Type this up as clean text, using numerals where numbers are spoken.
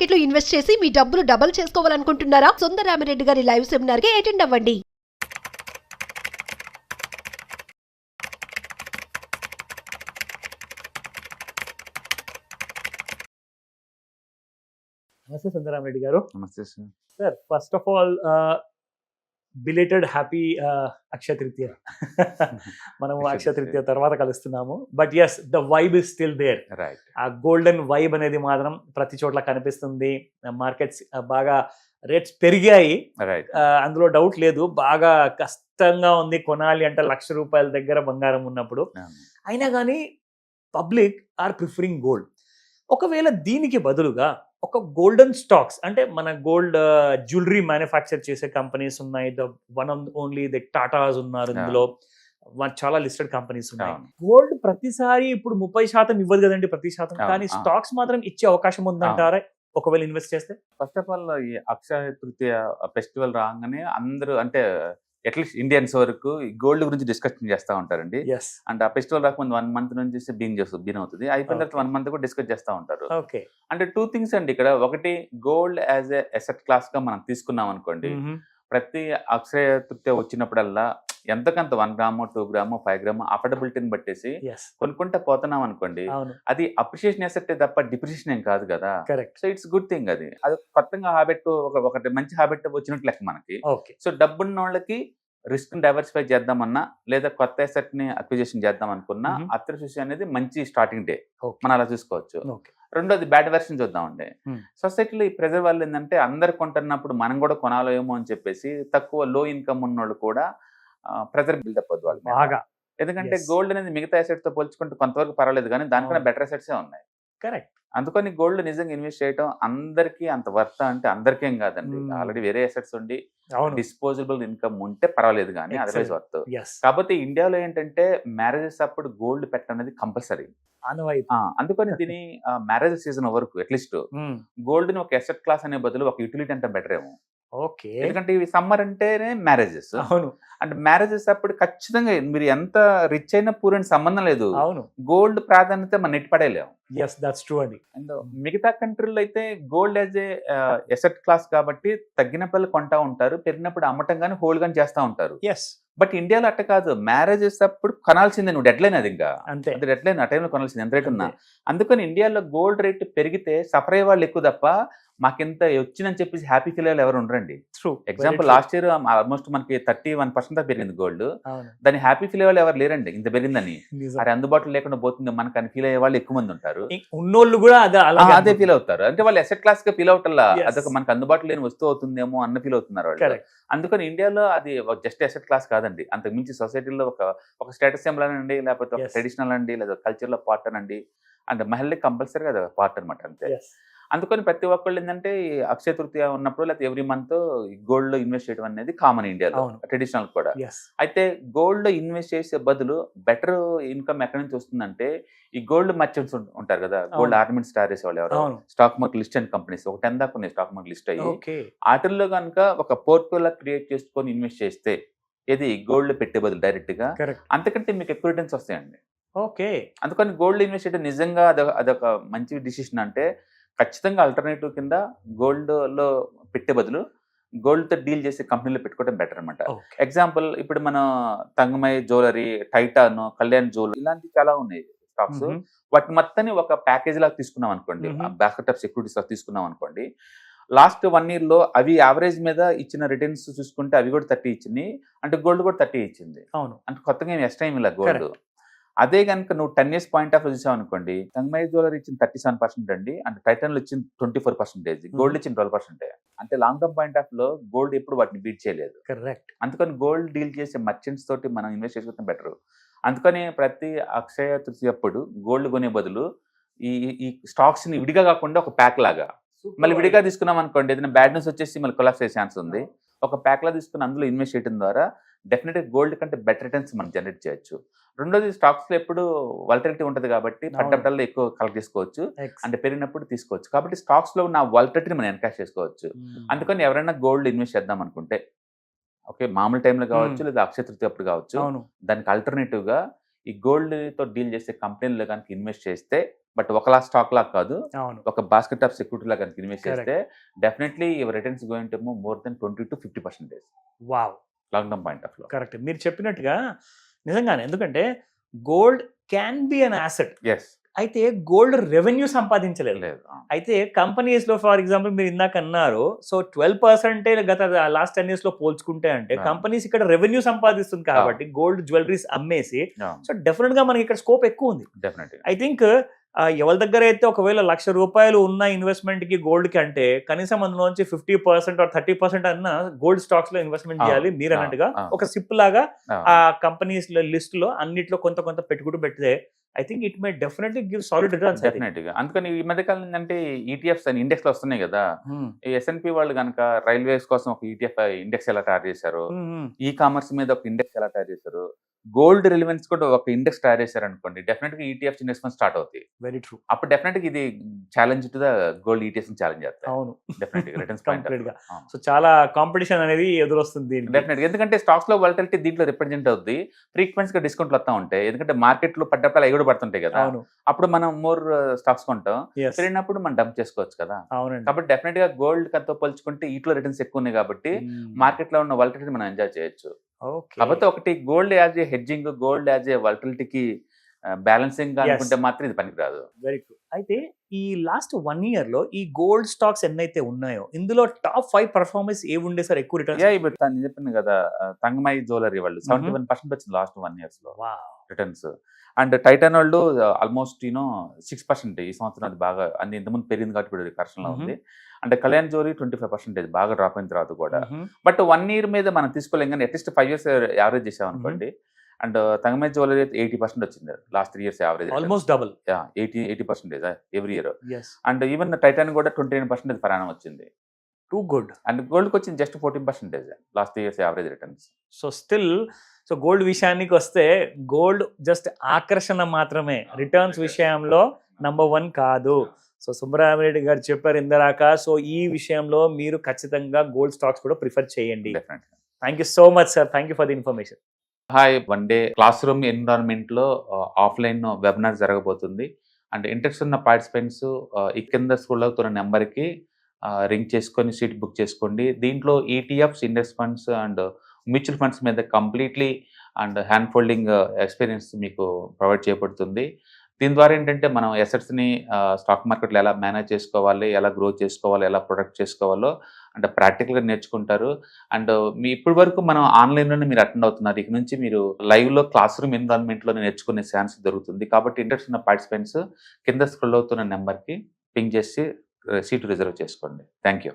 Market లో invest చేసి మీ డబ్బులు డబుల్ చేసుకోవాలనుకుంటున్నారా? సుందరరామిరెడ్డి గారి లైవ్ సెమినార్ కి అటెండ్ అవ్వండి. నమస్తే సుందరరామిరెడ్డి గారు. నమస్తే sir. Sir first of all belated happy Akshaya Tritiya. మనము అక్షయ తృతీయ తర్వాత కలుస్తున్నాము, but as the vibe is still there. Right. ఆ గోల్డెన్ వైబ్ అనేది మాత్రం ప్రతి చోట్ల కనిపిస్తుంది. మార్కెట్స్ బాగా రేట్స్ పెరిగాయి, రైట్. అందులో డౌట్ లేదు. బాగా కష్టంగా ఉంది కొనాలి అంటే ₹1,00,000 దగ్గర బంగారం ఉన్నప్పుడు. అయినా కానీ పబ్లిక్ ఆర్ ప్రిఫరింగ్ గోల్డ్. ఒకవేళ దీనికి బదులుగా ఒక గోల్డెన్ స్టాక్స్ అంటే మన గోల్డ్ జ్యువెలరీ మ్యానుఫ్యాక్చర్ చేసే కంపెనీస్ ఉన్నాయి. The one only the Tatas ఉన్నారు ఇందులో, చాలా లిస్టెడ్ కంపెనీస్ ఉన్నాయి. గోల్డ్ ప్రతిసారి ఇప్పుడు 30% ఇవ్వదు కదండి ప్రతి శాతం, కానీ స్టాక్స్ మాత్రం ఇచ్చే అవకాశం ఉందంటారా ఒకవేళ ఇన్వెస్ట్ చేస్తే? ఫస్ట్ ఆఫ్ ఆల్ ఈ అక్షయ తృతీయ ఫెస్టివల్ రాగానే అందరూ అంటే అట్లీస్ట్ ఇండియన్స్ వరకు ఈ గోల్డ్ గురించి డిస్కషన్ చేస్తూ ఉంటారండి. అంటే ఆ ఫెస్టివల్ రాకముందు 1 month నుంచి బీన్ అవుతుంది, అయిపోయిన తర్వాత 1 month కూడా డిస్కస్ చేస్తూ ఉంటారు. ఓకే. అంటే 2 things అండి ఇక్కడ. ఒకటి, gold as a asset class గా మనం తీసుకున్నాం అనుకోండి, ప్రతి అక్షయ తృతీయ వచ్చినప్పుడల్లా ఎంతకంత 1 గ్రాము 2 గ్రాము 5 గ్రాము అఫోర్డబిలిటీని బట్టేసి కొనుక్కుంటా పోతున్నాం అనుకోండి, అది అప్రిషియేషన్ అసెట్ తప్ప డిప్రిషియేషన్ ఏం కాదు కదా. So it's good thing. అది కొత్తగా హ్యాబిట్, ఒకటి మంచి హ్యాబిట్ వచ్చినట్టు లెక్క మనకి. సో డబ్బున్న వాళ్ళకి రిస్క్ డైవర్సిఫై చేద్దామన్నా లేదా కొత్త అసెట్ ని అక్విజిషన్ చేద్దాం అనుకున్నా అప్రిషియేషన్ అనేది మంచి స్టార్టింగ్ డే, మనం అలా చూసుకోవచ్చు. రెండోది, బ్యాడ్ వెర్షన్ చూద్దామండి. సొసైటీలో ఈ ప్రెజర్ వల్ల ఏంటంటే అందరు కొంటున్నప్పుడు మనం కూడా కొనాలేమో అని చెప్పేసి తక్కువ లో ఇన్కమ్ ఉన్నోళ్ళు కూడా ప్రెజర్ బిల్డప్ అవుతుంది వాళ్ళు బాగా. ఎందుకంటే గోల్డ్ అనేది మిగతా అసెట్స్ తో పోల్చుకుంటే కొంతవరకు పర్వాలేదు, కానీ దానికన్నా బెటర్ అసెట్సే ఉన్నాయి. కరెక్ట్. అందుకని గోల్డ్ నిజంగా ఇన్వెస్ట్ చేయడం అందరికీ అంత వర్త్ అంటే అందరికేం కాదండి. ఆల్రెడీ వేరే అసెట్స్ ఉండి డిస్పోజబుల్ ఇన్కమ్ ఉంటే పర్వాలేదు, కానీ అదర్వైజ్ వర్త్. కాకపోతే ఇండియాలో ఏంటంటే మ్యారేజెస్ అప్పుడు గోల్డ్ పెట్టనేది కంపల్సరీ. అందుకని దీని మ్యారేజ్ సీజన్ వరకు అట్లీస్ట్ గోల్డ్ ని ఒక అసెట్ క్లాస్ అనే బదులు ఒక యూటిలిటీ అంటే బెటర్ ఏమో. ఓకే. ఎందుకంటే ఇవి సమ్మర్ అంటేనే మ్యారేజెస్. అవును. అంటే మ్యారేజెస్ అప్పుడు ఖచ్చితంగా మీరు ఎంత రిచ్ అయినా పూర్ అని సంబంధం లేదు, అవును, గోల్డ్ ప్రాధాన్యత మనం నెట్టి పడేయలేము. yes that's true అండి. అండ్ మిగతా కంట్రీలో అయితే గోల్డ్ యాజ్ ఏ అసెట్ క్లాస్ కాబట్టి తగ్గినప్పుడు కొంటా ఉంటారు, పెరిగినప్పుడు అమ్మటం కానీ హోల్డ్ కానీ చేస్తూ ఉంటారు. బట్ ఇండియాలో అట్ట కాదు, మ్యారేజెస్ అప్పుడు కొనాల్సిందే, నువ్వు డెడ్ లైన్ అది ఇంకా అంతే, డెడ్ లైన్ ఆ టైంలో కొనాల్సింది ఎంత రేట్ ఉన్నా. అందుకని ఇండియాలో గోల్డ్ రేట్ పెరిగితే సఫర్ అయ్యే వాళ్ళు ఎక్కువ తప్ప మాకింత వచ్చిందని చెప్పేసి హ్యాపీ ఫీల్ అయ్యే ఎవరు ఉండరండి. ఎగ్జాంపుల్ లాస్ట్ ఇయర్ ఆల్మోస్ట్ మనకి 31% దాకా పెరిగింది గోల్డ్, దాన్ని హ్యాపీ ఫీల్ అయ్యే ఎవరు లేరండి ఇంత పెరిగిందని. అది అందుబాటులో లేకుండా పోతుంది మనకు అని ఫీల్ అయ్యే వాళ్ళు ఎక్కువ మంది ఉంటారు. ఉన్నోళ్ళు కూడా అదే ఫీల్ అవుతారు, అంటే వాళ్ళు అసెట్ క్లాస్ గా ఫీల్ అవుతల్లా అదొక మనకు అందుబాటులో లేని వస్తువు అవుతుందేమో అన్న ఫీల్ అవుతున్నారు వాళ్ళు. అందుకని ఇండియాలో అది జస్ట్ అసెట్ క్లాస్ కాదండి, అంతకు మించి సొసైటీలో ఒక స్టేటస్ సింబల్ అనండి, లేకపోతే ఒక ట్రెడిషనల్ అండి, లేదా కల్చర్ లో పార్ట్ అనండి, అంటే మహిళకి కంపల్సరీ అది పార్ట్ అనమాట అంతే. అందుకని ప్రతి ఒక్కళ్ళు ఏంటంటే అక్షయ తృతీయ ఉన్నప్పుడు లేకపోతే ఎవ్రీ మంత్ గోల్డ్ లో ఇన్వెస్ట్ చేయడం అనేది కామన్ ఇండియాలో, ట్రెడిషనల్ కూడా. అయితే గోల్డ్ లో ఇన్వెస్ట్ చేసే బదులు బెటర్ ఇన్కమ్ ఎక్కడి నుంచి వస్తుందంటే, ఈ గోల్డ్ మర్చెంట్స్ ఉంటారు కదా, గోల్డ్ ఆర్నమెంట్స్ తయారు చేసే వాళ్ళు ఎవరు, స్టాక్ మార్కెట్ లిస్ట్ అయిన కంపెనీస్ ఒక 10 దాకా ఉన్నాయి స్టాక్ మార్కెట్ లిస్ట్ అయ్యి. వాటిల్లో కనుక ఒక పోర్ట్ఫోలియో క్రియేట్ చేసుకొని ఇన్వెస్ట్ చేస్తే, ఏది గోల్డ్ పెట్టే బదులు డైరెక్ట్ గా, అంతకంటే మీకు ఎక్కువ రిటర్న్స్ వస్తాయండి. ఓకే. అందుకని గోల్డ్ ఇన్వెస్ట్ చేయడం నిజంగా అదొక మంచి డిసిషన్. అంటే ఖచ్చితంగా ఆల్టర్నేటివ్ కింద గోల్డ్ లో పెట్టే బదులు గోల్డ్ తో డీల్ చేసే కంపెనీలో పెట్టుకోవడం బెటర్ అనమాట. ఎగ్జాంపుల్ ఇప్పుడు మన తంగమై జ్యువెలరీ, టైటాన్, కళ్యాణ్ జ్యువెలరీ ఇలాంటి చాలా ఉన్నాయి స్టాక్స్. వాటి మొత్తాన్ని ఒక ప్యాకేజ్ లాగా తీసుకున్నాం అనుకోండి, బాస్కెట్ ఆఫ్ సెక్యూరిటీస్ లాగా తీసుకున్నాం అనుకోండి, లాస్ట్ 1 year లో అవి యావరేజ్ మీద ఇచ్చిన రిటర్న్స్ చూసుకుంటే అవి కూడా 30 ఇచ్చింది, అంటే గోల్డ్ కూడా 30 ఇచ్చింది. అవును, అంటే కొత్తగా ఏమి ఎక్స్ట్రా ఏమి ఇలా గోల్డ్. అదే కనుక నువ్వు 10 years పాయింట్ ఆఫ్ చూసావు అనుకోండి, తంగమై జ్యువెలరీ ఇచ్చిన 37% అండి, అంటే టైటాన్ లో ఇచ్చిన 24%, గోల్డ్ ఇచ్చిన 12%. అంటే లాంగ్ టర్మ్ పాయింట్ ఆఫ్ లో గోల్డ్ ఎప్పుడు వాటిని బీట్ చేయలేదు. కరెక్ట్. అందుకని గోల్డ్ డీల్ చేసే మర్చెంట్స్ తోటి మనం ఇన్వెస్ట్ చేసుకోవడం బెటర్. అందుకని ప్రతి అక్షయ తృతీయ అప్పుడు గోల్డ్ కొనే బదులు ఈ స్టాక్స్ ని విడిగా కాకుండా ఒక ప్యాక్ లాగా, మళ్ళీ విడిగా తీసుకున్నాం అనుకోండి ఏదైనా బ్యాడ్ న్యూస్ వచ్చేసి మళ్ళీ కొలాప్స్ అయ్యే ఛాన్స్ ఉంది. ఒక ప్యాక్ లా తీసుకుని అందులో ఇన్వెస్ట్ చేయడం ద్వారా డెఫినెట్ గా గోల్డ్ కంటే బెటర్ రిటర్న్స్ మనం జనరేట్ చేయొచ్చు. రెండోది, స్టాక్స్ లో ఎప్పుడు వాలటిలిటీ ఉంటుంది కాబట్టి పడ్డప్పుడల్లా ఎక్కువ కలెక్ట్ చేసుకోవచ్చు, అంటే పెరిగినప్పుడు తీసుకోవచ్చు. కాబట్టి స్టాక్స్ లో ఉన్న వాలటిలిటీని మనం ఎన్కాష్ చేసుకోవచ్చు. అందుకని ఎవరైనా గోల్డ్ ఇన్వెస్ట్ చేద్దాం అనుకుంటే, ఓకే, మామూలు టైంలో కావచ్చు లేదా అక్షయ తృతీయ అప్పుడు కావచ్చు, దానికి ఆల్టర్నేటివ్ గా ఈ గోల్డ్ తో డీల్ చేసే కంపెనీలో కనుక ఇన్వెస్ట్ చేస్తే బట్ ఒకలా స్టాక్ లాగా కాదు, అవును, ఒక బాస్కెట్ ఆఫ్ సెక్యూరిటీ లాగా కనుక ఇన్వెస్ట్ Correct. చేస్తే definitely your returns going to move more than 20 to 50% wow, long term point of లో. కరెక్ట్. మీరు చెప్పినట్టుగా నిజంగానే, ఎందుకంటే gold can be an asset, yes, అయితే గోల్డ్ రెవెన్యూ సంపాదించలేదు. లేదు, అయితే కంపెనీస్ లో ఫర్ ఎగ్జాంపుల్ మీరు ఇందాక అన్నారు, సో 12% గత లాస్ట్ 10 years లో పోల్చుకుంటే అంటే Yeah. కంపెనీస్ ఇక్కడ రెవెన్యూ సంపాదిస్తుంది కాబట్టి గోల్డ్ జ్యువెలరీస్ అమ్మేసి, సో డెఫినెట్ గా మనకి ఇక్కడ స్కోప్ ఎక్కువ ఉంది. డెఫినెట్గా. ఐ థింక్ ఎవరి దగ్గర అయితే ఒకవేళ ₹1,00,000 ఉన్న ఇన్వెస్ట్మెంట్ కి గోల్డ్ కి అంటే కనీసం అందులోంచి 50% or 30% అన్న గోల్డ్ స్టాక్స్ లో ఇన్వెస్ట్మెంట్ చేయాలి. మీరు అన్నట్టుగా ఒక సిప్ లాగా ఆ కంపెనీస్ లిస్ట్ లో అన్నిట్లో కొంత కొంత పెట్టుకుంటూ పెడితే I think it may definitely give solid returns. డెఫినెట్గా. అందుకని ఈ మధ్య కాలం ఏంటంటే ఈటీఎఫ్స్ అని ఇండెక్స్ లో వస్తున్నాయి కదా, ఈ S&P వాళ్ళు కనుక రైల్వేస్ కోసం ఒక ETF ఇండెక్స్ ఎలా తయారు చేశారు, ఈ కామర్స్ మీద ఒక ఇండెక్స్ ఎలా తయారు చేశారు, గోల్డ్ రిలవెన్స్ కూడా ఒక ఇండెక్స్ తయారు చేశారు అనుకోండి, డెఫినెట్ గా ETF ఇన్వెస్ట్మెంట్ స్టార్ట్ అవుతాయి. Very true. అప్పుడు డెఫినెట్ గా ఇది challenge to the gold ETFs challenge చేస్తాయి. అవును, డెఫినెట్ గా రిటర్న్స్ పాయింట్ కంప్లీట్ గా. సో చాలా కాంపిటీషన్ అనేది ఎదురొస్తుంది. డెఫినెట్ గా, ఎందుకంటే స్టాక్స్ లో వాలటిలిటీ దీంట్లో రిప్రజెంట్ అవుతుంది, ఫ్రీక్వెన్సీ గా డిస్కౌంట్లు వస్తూ ఉంటాయి, ఎందుకంటే మార్కెట్ లో పడ్డప్పుడు అవి కూడా పడుతుంటాయి కదా, అవును, అప్పుడు మనం మోర్ స్టాక్స్ కొంటాం, yes, పెరిగినప్పుడు మనం డంప్ చేసుకోవచ్చు కదా. అవునండి. కాబట్టి డెఫినెట్ గా గోల్డ్ కతో పోల్చుకుంటే వీటిలో రిటర్న్స్ ఎక్కువ ఉన్నాయి కాబట్టి మార్కెట్ లో ఉన్న వాలటిలిటీ మనం ఎంజాయ్ చేయొచ్చు. ఓకే. కాకపోతే ఒకటి gold as a hedging, gold as a వాలటిలిటీకి బ్యాలెన్సింగ్ అనుకుంటే మాత్రం ఇది పనికిరాదు. Very good. అయితే ఈ లాస్ట్ 1 year లో ఈ గోల్డ్ స్టాక్స్ ఎన్నైతే ఉన్నాయో ఇందులో టాప్ 5 పర్ఫార్మెన్స్ ఏ ఉండే సార్ ఎక్కువ రిటర్న్స్? ఇప్పుడు నేను చెప్పింది కదా, తంగమై జ్యువెలరీ వాళ్ళు 71% వచ్చింది లాస్ట్ 1 years లో రిటర్న్స్. అండ్ టైటాన్ వాళ్ళు ఆల్మోస్ట్ 6% ఈ సంవత్సరం, అది బాగా అన్ని ఇంతకుముందు పెరిగింది కాబట్టి ఇప్పుడు కరెక్షన్ లో ఉంది. అంటే కళ్యాణ్ జ్యువెలరీ 25% బాగా డ్రాప్ అయిన తర్వాత కూడా. బట్ 1 year మీద మనం తీసుకోలేం కానీ అట్లీస్ట్ 5 years యావరేజ్ చేసాం అనుకోండి. అండ్ తంగమై జ్యువెలరీ అయితే 80% వచ్చింది last 3 years average, almost double. 80% every year. And even Titan కూడా 29% ప్రయాణం వచ్చింది. Too good. అండ్ గోల్డ్కి వచ్చింది just 14% last 3 years average returns. So still, so gold విషయానికి వస్తే గోల్డ్ జస్ట్ ఆకర్షణ మాత్రమే, రిటర్న్స్ విషయంలో నంబర్ 1 కాదు. సో సుబ్బరామిరెడ్డి గారు చెప్పారు ఇందరాక, సో ఈ విషయంలో మీరు ఖచ్చితంగా గోల్డ్ స్టాక్స్ కూడా ప్రిఫర్ చేయండి. Thank you so much sir, thank you for the information. Hi, 1 day class room environment లో ఆఫ్లైన్ వెబినార్ జరగబోతుంది. అండ్ ఇంట్రెస్ట్ ఉన్న పార్టిసిపెంట్స్ ఈ కింద స్క్రోల్ అవుతున్న నెంబర్కి రింగ్ చేసుకొని సీట్ బుక్ చేసుకోండి. దీంట్లో ETFs, index funds and mutual funds మీద completely and hand folding experience మీకు ప్రొవైడ్ చేయబడుతుంది. దీని ద్వారా ఏంటంటే మనం అసెట్స్ని స్టాక్ మార్కెట్లో ఎలా మేనేజ్ చేసుకోవాలి, ఎలా గ్రో చేసుకోవాలి, ఎలా ప్రొటెక్ట్ చేసుకోవాలో అంటే ప్రాక్టికల్గా నేర్చుకుంటారు. అండ్ మీ ఇప్పటి వరకు మనం ఆన్లైన్లోనే మీరు అటెండ్ అవుతున్నారు, ఇక నుంచి మీరు లైవ్లో క్లాస్ రూమ్ ఎన్విరాన్మెంట్లో నేర్చుకునే ఛాన్స్ దొరుకుతుంది. కాబట్టి ఇంట్రెస్ట్ ఉన్న పార్టిసిపెంట్స్ కింద స్క్రోల్ అవుతున్న నెంబర్కి పింగ్ చేసి సీటు రిజర్వ్ చేసుకోండి. Thank you.